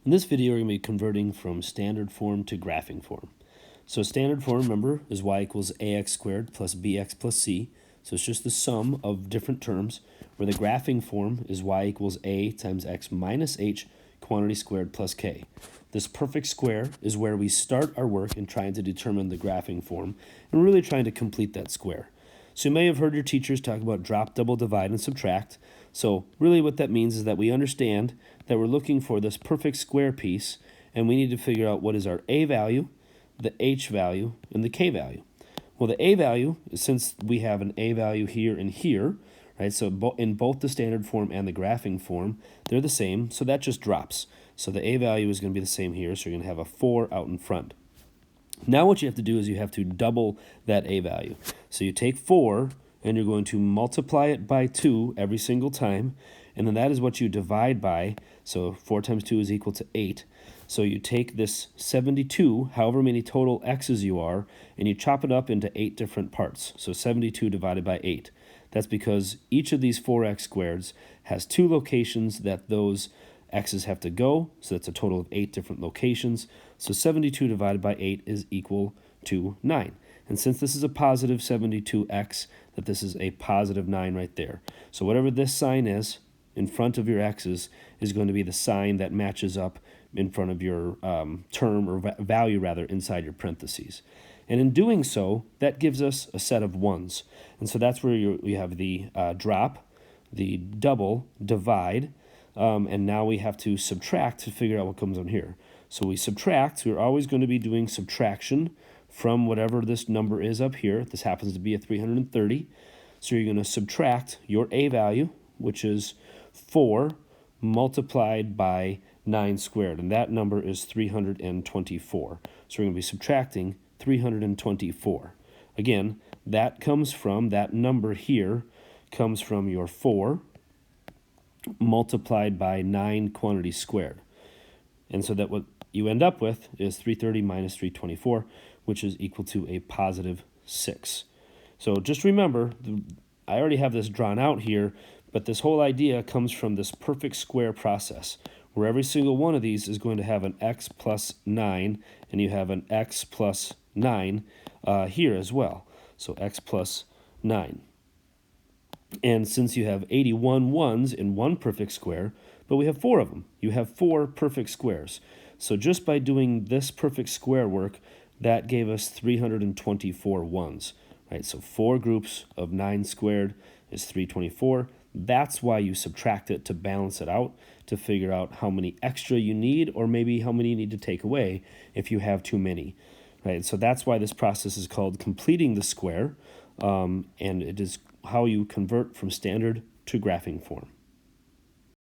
In this video, we're going to be converting from standard form to graphing form. So standard form, remember, is y equals ax squared plus bx plus c. So it's just the sum of different terms, where the graphing form is y equals a times x minus h quantity squared plus k. This perfect square is where we start our work in trying to determine the graphing form, and we're really trying to complete that square. So you may have heard your teachers talk about drop, double, divide, and subtract. So really what that means is that we understand that we're looking for this perfect square piece, and we need to figure out what is our a value, the h value, and the k value. Well, the a value, since we have an a value here and here, right? So in both the standard form and the graphing form, they're the same, so that just drops. So the a value is going to be the same here, so you're going to have a 4 out in front. Now what you have to do is you have to double that a value. So you take 4 and you're going to multiply it by 2 every single time, and then that is what you divide by. So 4 times 2 is equal to 8. So you take this 72, however many total x's you are, and you chop it up into 8 different parts. So 72 divided by 8. That's because each of these 4x squareds has 2 locations that those x's have to go, so that's a total of 8 different locations. So 72 divided by 8 is equal to 9. And since this is a positive 72x, that this is a positive 9 right there. So whatever this sign is in front of your x's is going to be the sign that matches up in front of your term or value rather inside your parentheses. And in doing so, that gives us a set of 1s. And so that's where you have the drop, the double, divide, and now we have to subtract to figure out what comes on here. So we subtract. We're always going to be doing subtraction from whatever this number is up here. This happens to be a 330. So you're going to subtract your a value, which is 4 multiplied by 9 squared, and that number is 324. So we're going to be subtracting 324. Again, that comes from, that number here comes from your 4 multiplied by 9 quantity squared. And so that what you end up with is 330 minus 324, which is equal to a positive 6. So just remember, I already have this drawn out here, but this whole idea comes from this perfect square process, where every single one of these is going to have an x plus 9, and you have an x plus 9 here as well. So x plus 9. And since you have 81 ones in one perfect square, but we have 4 of them, you have 4 perfect squares. So just by doing this perfect square work, that gave us 324 ones. Right? So 4 groups of 9 squared is 324. That's why you subtract it to balance it out, to figure out how many extra you need, or maybe how many you need to take away if you have too many. Right? So that's why this process is called completing the square, and it is how you convert from standard to graphing form.